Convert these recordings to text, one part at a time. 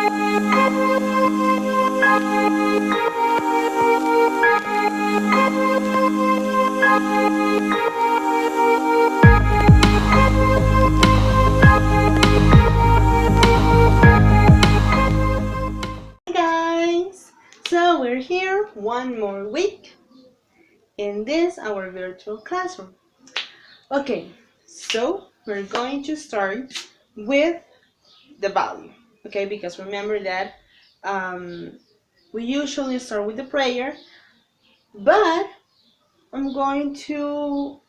Guys, so we're here one more week in this our virtual classroom. Okay, so we're going to start with the value, okay, because remember that we usually start with the prayer, but I'm going to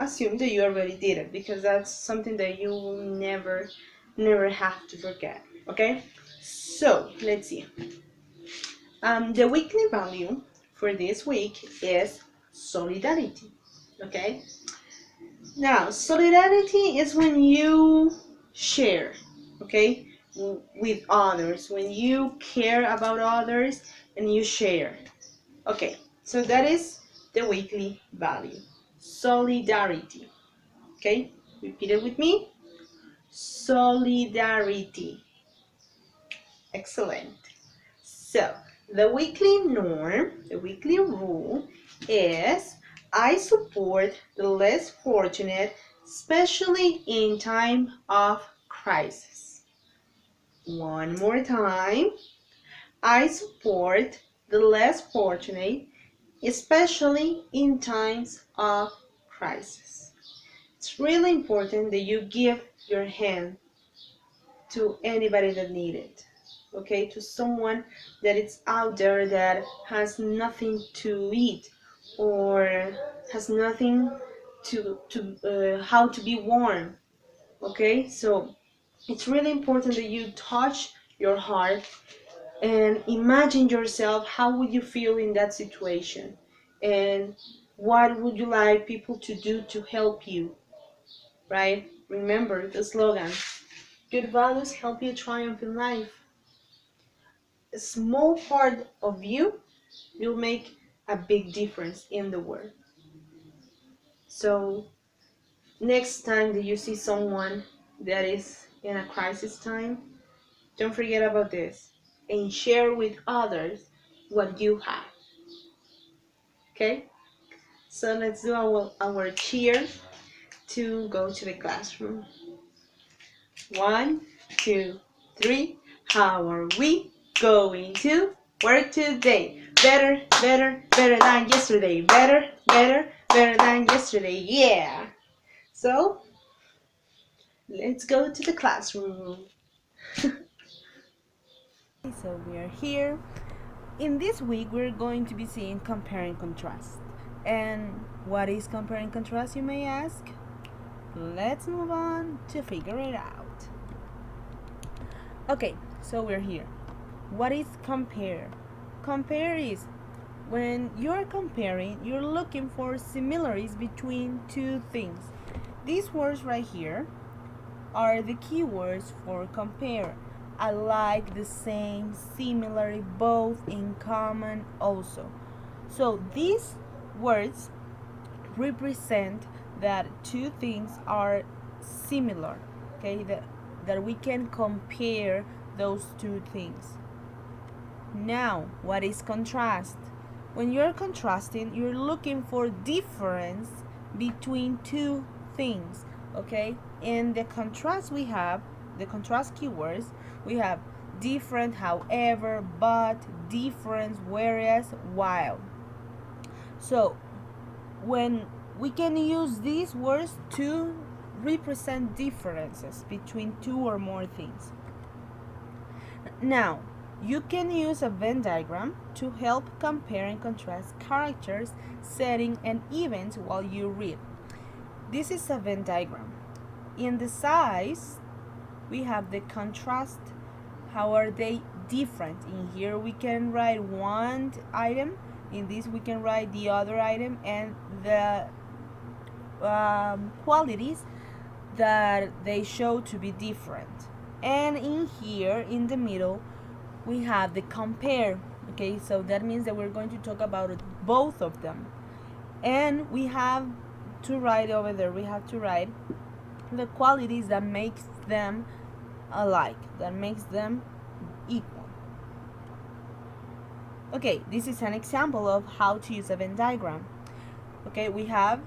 assume that you already did it because that's something that you will never have to forget. Okay, so let's see. The weekly value for this week is solidarity. Okay, now solidarity is when you share, okay, with others, when you care about others and you share. Okay, so that is the weekly value, solidarity. Okay, repeat it with me. Solidarity. Excellent. So, the weekly norm, the weekly rule is I support the less fortunate, especially in time of crisis. One more time. I support the less fortunate, especially in times of crisis. It's really important that you give your hand to anybody that needs it, okay, to someone that is out there that has nothing to eat or has nothing to how to be warm, okay. So it's really important that you touch your heart and imagine yourself how would you feel in that situation and what would you like people to do to help you, right? Remember the slogan, good values help you triumph in life. A small part of you will make a big difference in the world. So next time that you see someone that is in a crisis time, don't forget about this and share with others what you have. Okay? So let's do our cheer to go to the classroom. 1, 2, 3. How are we going to work today? Better, better, better than yesterday. Better, better, better than yesterday. Yeah. So let's go to the classroom. So we are here. In this week, we're going to be seeing compare and contrast. And what is compare and contrast, you may ask? Let's move on to figure it out. Okay, so we're here. What is compare? Compare is when you're comparing, you're looking for similarities between two things. These words right here are the keywords for compare. Alike, the same, similar, both, in common, also. So these words represent that two things are similar, okay, that we can compare those two things. Now, what is contrast? When you're contrasting, you're looking for difference between two things, okay? In the contrast we have, the contrast keywords, we have different, however, but, difference, whereas, while. So, when we can use these words to represent differences between two or more things. Now, you can use a Venn diagram to help compare and contrast characters, setting, and events while you read. This is a Venn diagram. In the size, we have the contrast. How are they different? In here we can write one item. In this we can write the other item and the qualities that they show to be different. And in here, in the middle, we have the compare. Okay, so that means that we're going to talk about both of them. And we have to write over there, we have to write the qualities that makes them alike, that makes them equal. Okay, this is an example of how to use a Venn diagram. Okay, we have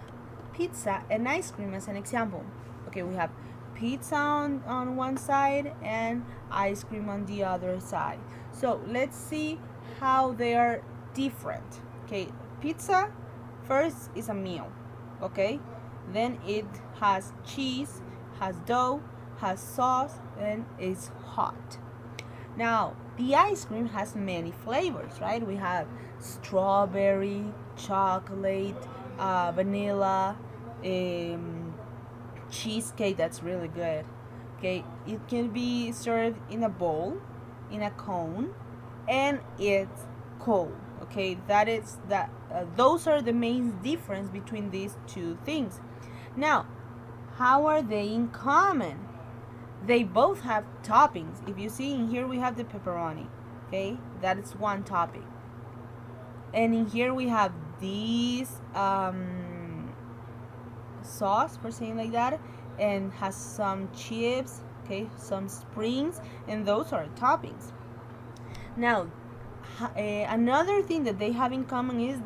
pizza and ice cream as an example. Okay, we have pizza on one side and ice cream on the other side. So let's see how they are different. Okay, pizza first is a meal. Okay, then it has cheese, has dough, has sauce, and is hot. Now, the ice cream has many flavors, right? We have strawberry, chocolate, vanilla, um, cheesecake that's really good. Okay, it can be served in a bowl, in a cone, and it's cold. Okay, those are the main difference between these two things. Now, how are they in common? They both have toppings. If you see in here, we have the pepperoni. Okay, that is one topping. And in here we have these sauce, for saying like that, and has some chips. Okay, some springs, and those are toppings. Now, another thing that they have in common is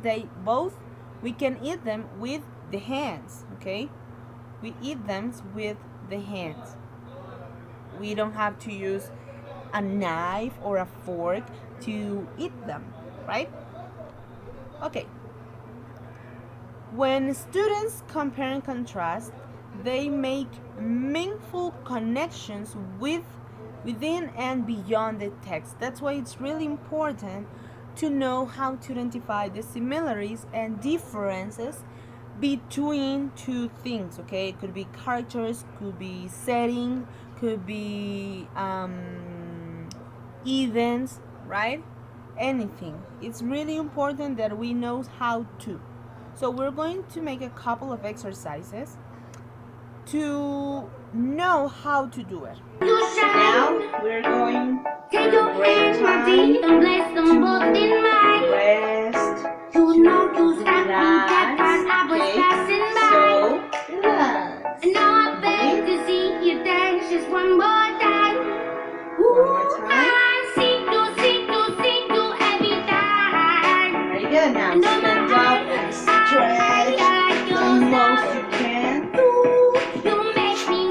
we can eat them with the hands. Okay, we eat them with the hands. We don't have to use a knife or a fork to eat them, right? Okay. When students compare and contrast, they make meaningful connections within and beyond the text. That's why it's really important to know how to identify the similarities and differences between two things. Okay, it could be characters, could be setting, could be events, right? Anything. It's really important that we know how to. So we're going to make a couple of exercises to know how to do it. Now we're going to break time to rest, to relax. Okay, so relax. And now I beg to see you dance just one more time. One more time. See you every time. Very good. Now stand up and stretch the most you can. You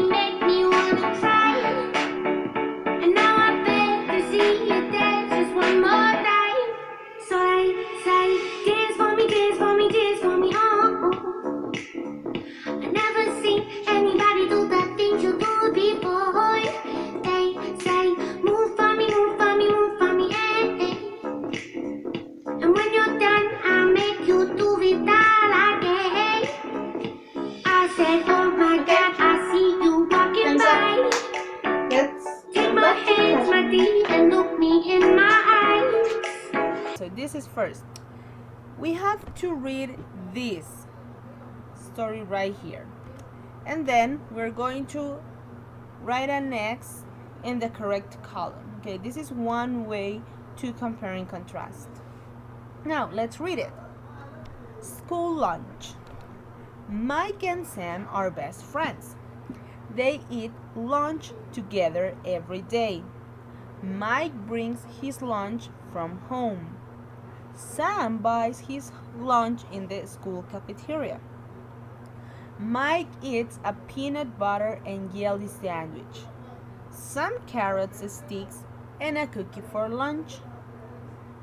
make me wanna try. And now I beg to see you dance just one more time. So I say, dance for me, dance for me, dance for me, oh. I never seen anybody do the things you do before. They say, move for me, move for me, move for me, And when you're done, I'll make you do it all again. I said, oh my God, I see you walking by. Take my hands, my feet, and look me in my eyes. So this is first. We have to read this story right here. And then we're going to write an X in the correct column. Okay, this is one way to compare and contrast. Now, let's read it. School lunch. Mike and Sam are best friends. They eat lunch together every day. Mike brings his lunch from home. Sam buys his lunch in the school cafeteria. Mike eats a peanut butter and jelly sandwich, some carrots sticks, and a cookie for lunch.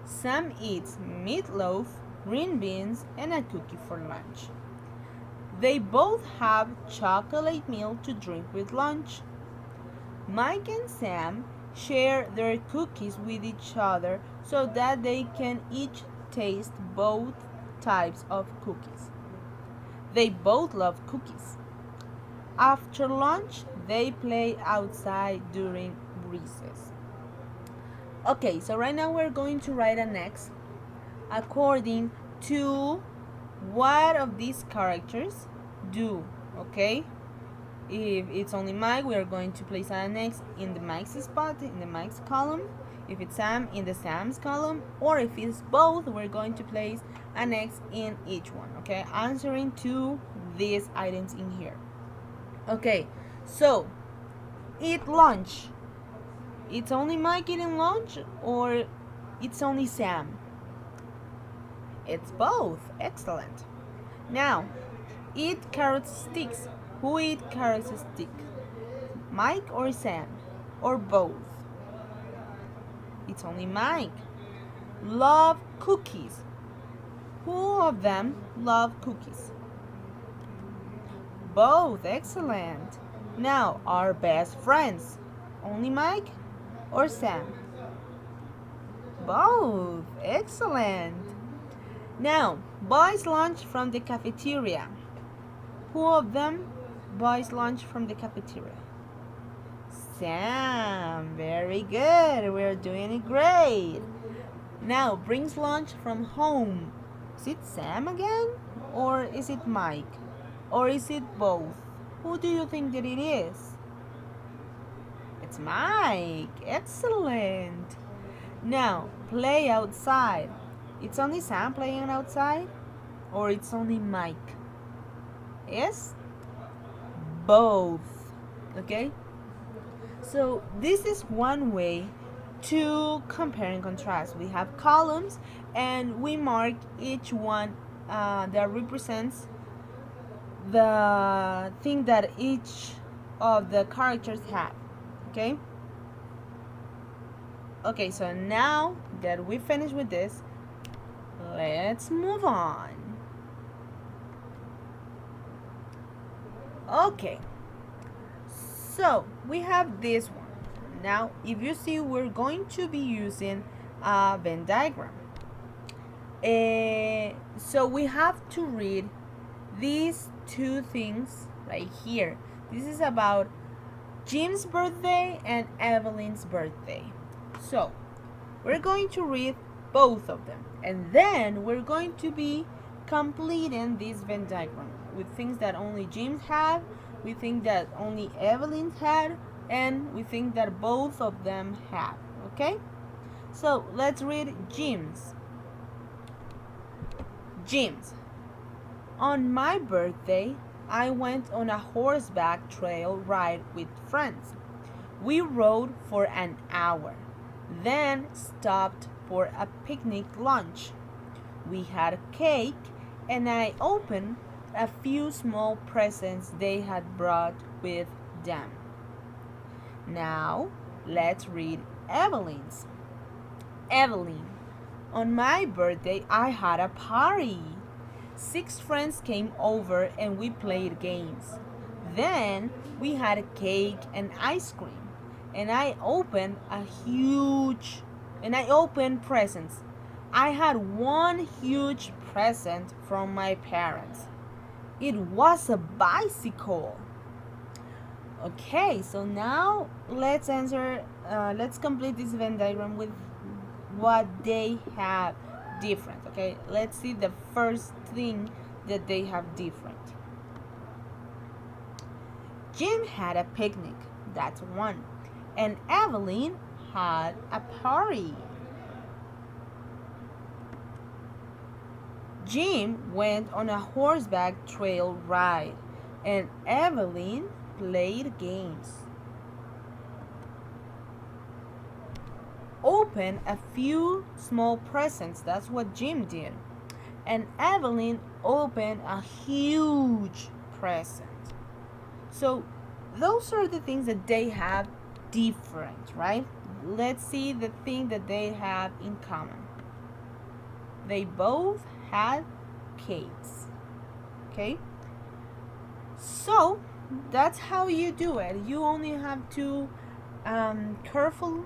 Sam eats meatloaf, green beans, and a cookie for lunch. They both have chocolate milk to drink with lunch. Mike and Sam share their cookies with each other so that they can each taste both types of cookies. They both love cookies. After lunch, they play outside during recess. Okay, so right now we're going to write an X according to what of these characters do, okay? If it's only Mike, we are going to place an X in the Mike's spot, in the Mike's column. If it's Sam, in the Sam's column. Or if it's both, we're going to place an X in each one, okay? Answering to these items in here. Okay, so eat lunch. It's only Mike eating lunch, or it's only Sam? It's both. Excellent. Now, eat carrot sticks. Who eat carrot sticks? Mike or Sam? Or both? It's only Mike. Love cookies. Who of them love cookies? Both. Excellent. Now, our best friends. Only Mike or Sam? Both. Excellent. Now, buys lunch from the cafeteria. Who of them buys lunch from the cafeteria? Sam. Very good. We're doing it great. Now, brings lunch from home. Is it Sam again? Or is it Mike? Or is it both? Who do you think that it is? It's Mike. Excellent. Now, play outside. It's only Sam playing outside? Or it's only Mike? Yes? Both. Okay? So this is one way to compare and contrast. We have columns and we mark each one that represents the thing that each of the characters have. Okay? Okay, so now that we finished with this, let's move on. Okay, so we have this one. Now, if you see, we're going to be using a Venn diagram. So we have to read these two things right here. This is about Jim's birthday and Evelyn's birthday. So we're going to read both of them, and then we're going to be completing this Venn diagram with things that only Jim had, we think that only Evelyn had, and we think that both of them have. Okay? So let's read Jim's. Jim's. On my birthday, I went on a horseback trail ride with friends. We rode for an hour, then stopped for a picnic lunch. We had cake, and I opened a few small presents they had brought with them. Now, let's read Evelyn's. Evelyn. On my birthday, I had a party. 6 friends came over and we played games. Then we had cake and ice cream. And I opened presents. I had one huge present from my parents. It was a bicycle. Okay, so now let's complete this Venn diagram with what they have different. Okay, let's see the first thing that they have different. Jim had a picnic, that's one, and Evelyn had a party. Jim went on a horseback trail ride, and Evelyn played games. Open a few small presents, that's what Jim did. And Evelyn opened a huge present. So those are the things that they have different, right? Let's see the thing that they have in common. They both had cakes. Okay? So that's how you do it. You only have to careful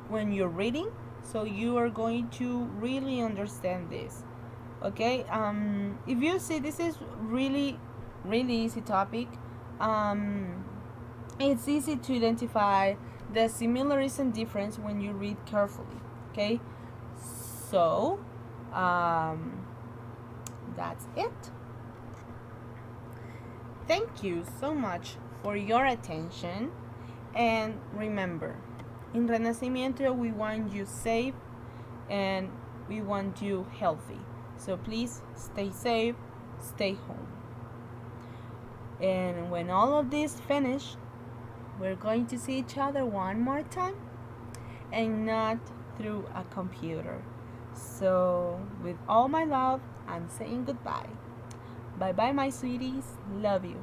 when you're reading, so you are going to really understand this. Okay, if you see, this is really easy topic. It's easy to identify the similarities and difference when you read carefully. Okay, so that's it. Thank you so much for your attention, and remember, in Renacimiento we want you safe and we want you healthy. So please stay safe, stay home. And when all of this finished, we're going to see each other one more time. and not through a computer. So, with all my love, I'm saying goodbye. Bye bye, my sweeties. Love you.